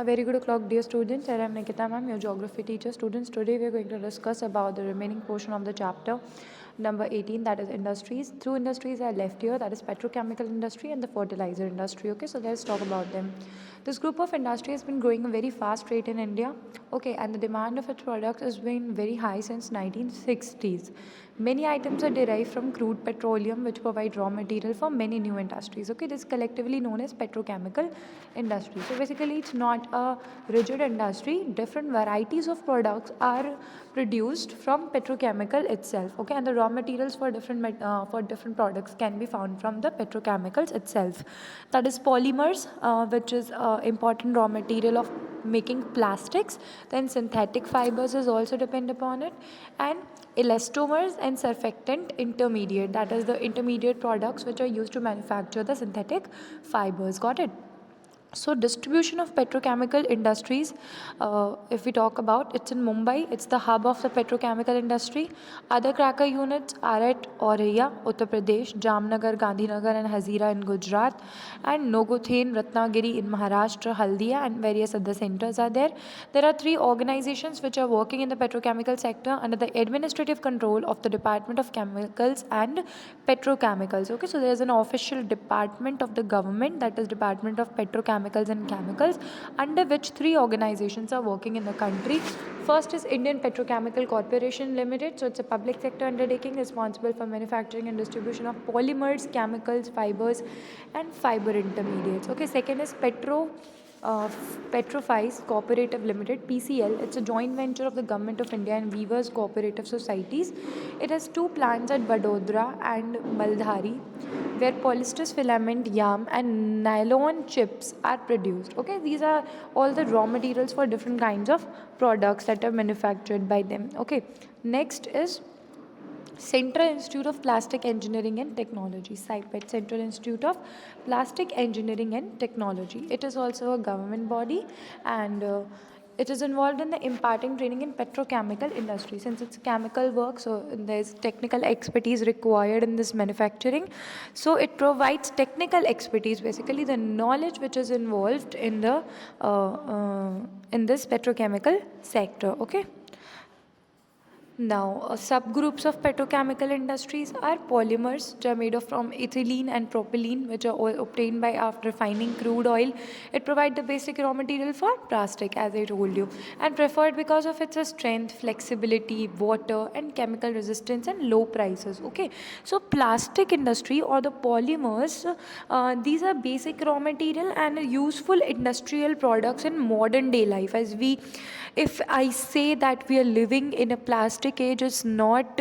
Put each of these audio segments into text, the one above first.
A very good o'clock, dear students. I am Nikita ma'am, your geography teacher. Students, today we are going to discuss about the remaining portion of the chapter number 18, that is industries. Two industries are left here, that is petrochemical industry and the fertilizer industry. Okay, so let's talk about them. This group of industry has been growing a very fast rate in India. Okay, and the demand of its products has been very high since 1960s. Many items are derived from crude petroleum, which provide raw material for many new industries. Okay, this is collectively known as petrochemical industry. So basically, it's not a rigid industry. Different varieties of products are produced from petrochemical itself. Okay, and the raw materials for different products can be found from the petrochemicals itself. That is polymers, which is important raw material of making plastics. Then synthetic fibers is also depend upon it, and elastomers and surfactant intermediate, that is the intermediate products which are used to manufacture the synthetic fibers. Got it? So distribution of petrochemical industries, if we talk about, it's in Mumbai. It's the hub of the petrochemical industry. Other cracker units are at Auraiya, Uttar Pradesh, Jamnagar, Gandhinagar and Hazira in Gujarat, and Nogothane, Ratnagiri in Maharashtra, Haldia and various other centers are there. There are three organizations which are working in the petrochemical sector under the administrative control of the Department of Chemicals and Petrochemicals. Okay, so there is an official department of the government, that is Department of Petrochemicals and Chemicals, under which three organizations are working in the country. First is Indian Petrochemical Corporation Limited. So it's a public sector undertaking responsible for manufacturing and distribution of polymers, chemicals, fibers, and fiber intermediates. Okay, second is Petrophise Cooperative Limited (PCL). It's a joint venture of the Government of India and Weavers Cooperative Societies. It has two plants at Vadodara and Maldhari, where polyester filament, yarn, and nylon chips are produced. Okay, these are all the raw materials for different kinds of products that are manufactured by them. Okay, next is Central Institute of Plastic Engineering and Technology, CIPET, Central Institute of Plastic Engineering and Technology. It is also a government body, and it is involved in the imparting training in petrochemical industry. Since it's chemical work, so there's technical expertise required in this manufacturing. So it provides technical expertise, basically the knowledge which is involved in the in this petrochemical sector. Okay. Now, subgroups of petrochemical industries are polymers, which are made of from ethylene and propylene, which are all obtained by after refining crude oil. It provides the basic raw material for plastic, as I told you, and preferred because of its strength, flexibility, water, and chemical resistance and low prices. Okay, so plastic industry or the polymers, these are basic raw material and useful industrial products in modern day life. If I say that we are living in a plastic age, it's not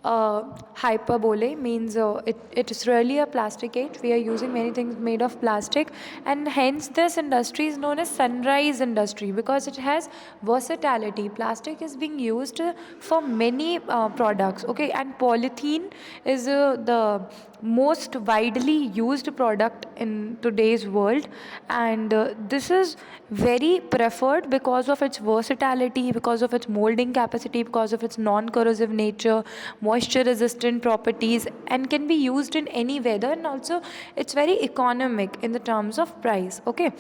hyperbole, means it is really a plastic age. We are using many things made of plastic, and hence this industry is known as sunrise industry because it has versatility. Plastic is being used for many products. Okay, and polythene is the most widely used product in today's world, and this is very preferred because of its versatility, because of its molding capacity, because of its non-corrosive nature, moisture resistant properties, and can be used in any weather, and also it's very economic in the terms of price. Okay,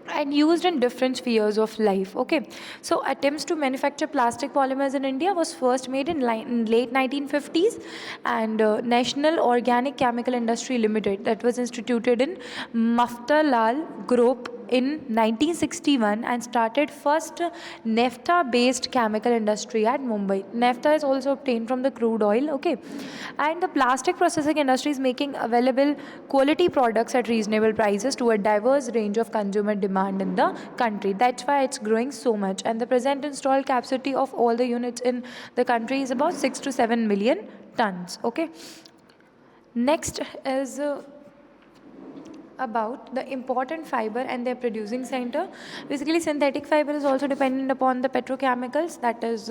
and used in different spheres of life. Okay, so attempts to manufacture plastic polymers in India was first made in late 1950s, and National Organic Chemical Industry Limited, that was instituted in Maftalal Group in 1961 and started first naphtha based chemical industry at Mumbai. Naphtha is also obtained from the crude oil. Okay, and the plastic processing industry is making available quality products at reasonable prices to a diverse range of consumer demand in the country. That's why it's growing so much, and the present installed capacity of all the units in the country is about 6 to 7 million tons. Okay, next is about the important fiber and their producing center. Basically, synthetic fiber is also dependent upon the petrochemicals, that is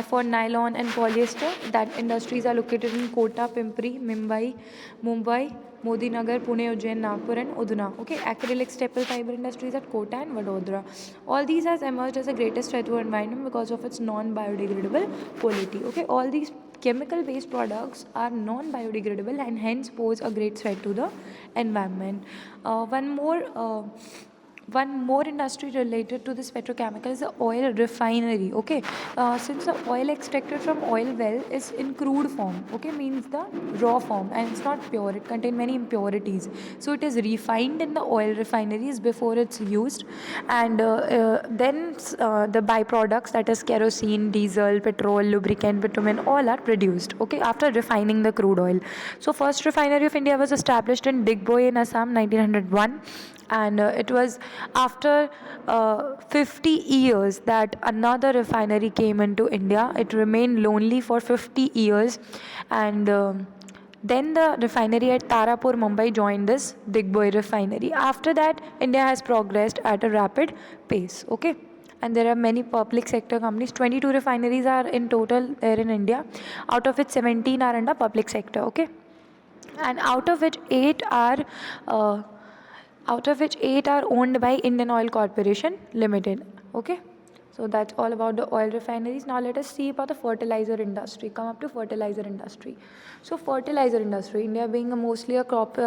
for nylon and polyester. That industries are located in Kota, Pimpri, Mumbai, Modinagar, Pune, Ujjain, Nagpur and Udna. Okay, acrylic staple fiber industries at Kota and Vadodara. All these has emerged as the greatest threat to environment because of its non-biodegradable quality. Okay, all these chemical based products are non-biodegradable and hence pose a great threat to the environment. One more one more industry related to this petrochemical is the oil refinery. Okay, since the oil extracted from oil well is in crude form, okay, means the raw form, and it's not pure, it contains many impurities, so it is refined in the oil refineries before it's used, and then the byproducts, that is kerosene, diesel, petrol, lubricant, bitumen, all are produced, okay, after refining the crude oil. So first refinery of India was established in Digboi in Assam 1901, and it was after 50 years that another refinery came into India. It remained lonely for 50 years, and then the refinery at Tarapur, Mumbai joined this Digboi refinery. After that, India has progressed at a rapid pace. Okay, and there are many public sector companies. 22 refineries are in total there in India, out of which 17 are under public sector. Okay, and uh, out of which 8 are owned by Indian Oil Corporation Limited. Okay, so that's all about the oil refineries. Now let us see about the fertilizer industry. Come up to fertilizer industry. So fertilizer industry, India being mostly a crop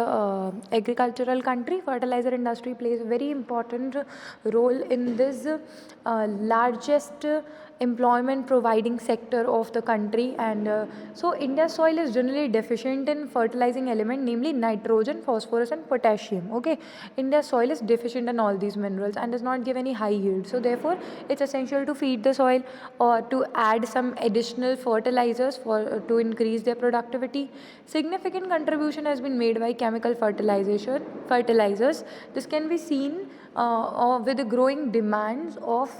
agricultural country, fertilizer industry plays a very important role in this largest employment providing sector of the country, and so India's soil is generally deficient in fertilizing element, namely nitrogen, phosphorus and potassium. Okay, India's soil is deficient in all these minerals and does not give any high yield, so therefore it's essential to feed the soil or to add some additional fertilizers for to increase their productivity. Significant contribution has been made by chemical fertilizers. This can be seen with the growing demands of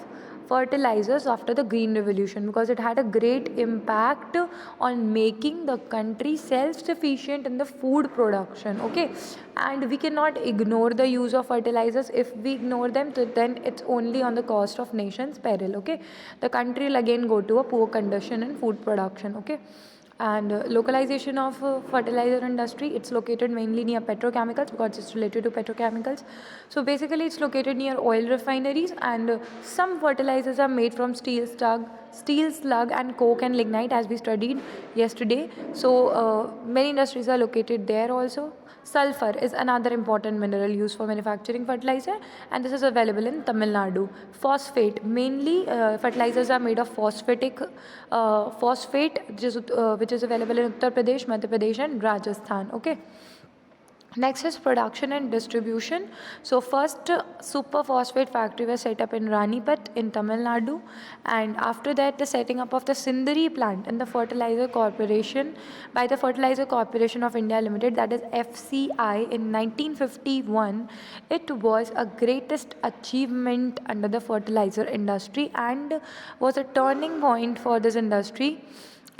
fertilizers after the green revolution, because it had a great impact on making the country self-sufficient in the food production. Okay, and we cannot ignore the use of fertilizers. If we ignore them, then it's only on the cost of nation's peril. Okay, the country will again go to a poor condition in food production. Okay, and localization of fertilizer industry, it's located mainly near petrochemicals because it's related to petrochemicals. So basically it's located near oil refineries, and some fertilizers are made from steel slug and coke and lignite, as we studied yesterday. So many industries are located there also. Sulfur is another important mineral used for manufacturing fertilizer, and this is available in Tamil Nadu. Phosphate, mainly fertilizers are made of phosphate, which is available in Uttar Pradesh, Madhya Pradesh and Rajasthan. Okay. Next is production and distribution. So first super phosphate factory was set up in Ranipat in Tamil Nadu, and after that the setting up of the Sindri plant in the Fertilizer Corporation by the Fertilizer Corporation of India Limited, that is FCI, in 1951. It was a greatest achievement under the fertilizer industry and was a turning point for this industry.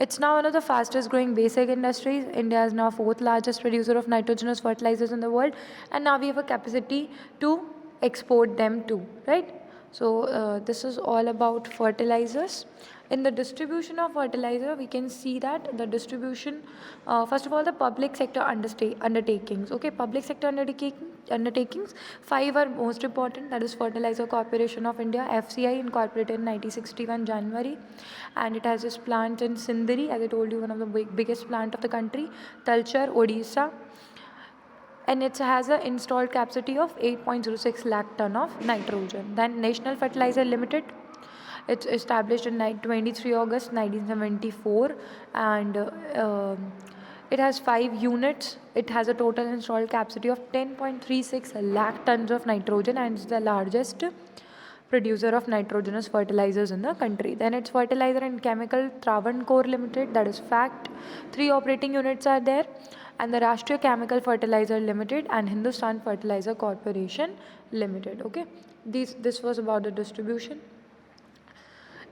It's now one of the fastest growing basic industries. India is now fourth largest producer of nitrogenous fertilizers in the world, and now we have a capacity to export them too, right? So this is all about fertilizers. In the distribution of fertilizer, we can see that the distribution, first of all, the public sector undertakings. Okay, public sector undertakings, 5 are most important. That is Fertilizer Corporation of India, FCI, incorporated in 1961 January, and it has this plant in Sindri, as I told you, one of the biggest plant of the country, Talcher, Odisha, and it has an installed capacity of 8.06 lakh ton of nitrogen. Then National Fertilizer Limited, it's established in 23 August 1974, and it has 5 units. It has a total installed capacity of 10.36 lakh tons of nitrogen, and it's the largest producer of nitrogenous fertilizers in the country. Then it's Fertilizer and Chemical Travancore Limited, that is FACT. 3 operating units are there, and the Rashtriya Chemical Fertilizer Limited and Hindustan Fertilizer Corporation Limited. Okay, this was about the distribution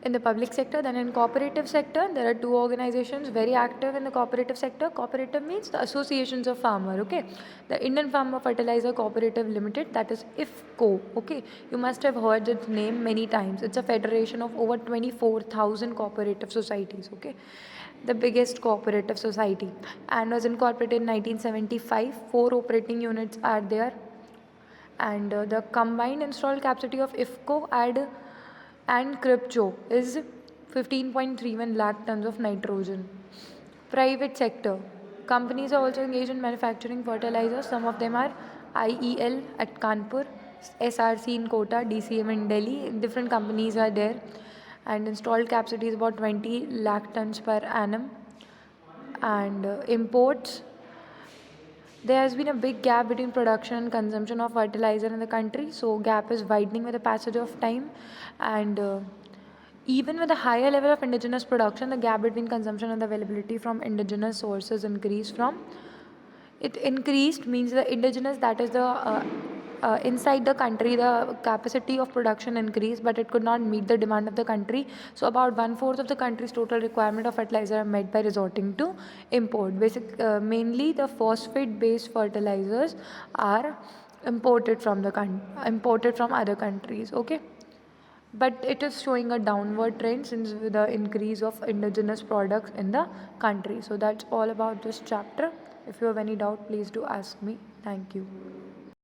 in the public sector. Then in cooperative sector, there are 2 organizations very active in the cooperative sector. Cooperative means the associations of farmer. Okay, the Indian Farmer Fertilizer Cooperative Limited, that is IFCO. Okay, you must have heard its name many times. It's a federation of over 24,000 cooperative societies. Okay, the biggest cooperative society, and was incorporated in 1975. 4 operating units are there, and the combined installed capacity of IFCO and Crypto is 15.31 lakh tons of nitrogen. Private sector companies are also engaged in manufacturing fertilizers. Some of them are IEL at Kanpur, SRC in Kota, DCM in Delhi. Different companies are there, and installed capacity is about 20 lakh tons per annum. And imports, there has been a big gap between production and consumption of fertilizer in the country, so gap is widening with the passage of time. And even with a higher level of indigenous production, the gap between consumption and the availability from indigenous sources increased means the indigenous, that is the inside the country, the capacity of production increased, but it could not meet the demand of the country. So about 1/4 of the country's total requirement of fertilizer are met by resorting to import. Mainly the phosphate based fertilizers are imported from other countries. Okay, but it is showing a downward trend since the increase of indigenous products in the country. So that's all about this chapter. If you have any doubt, please do ask me. Thank you.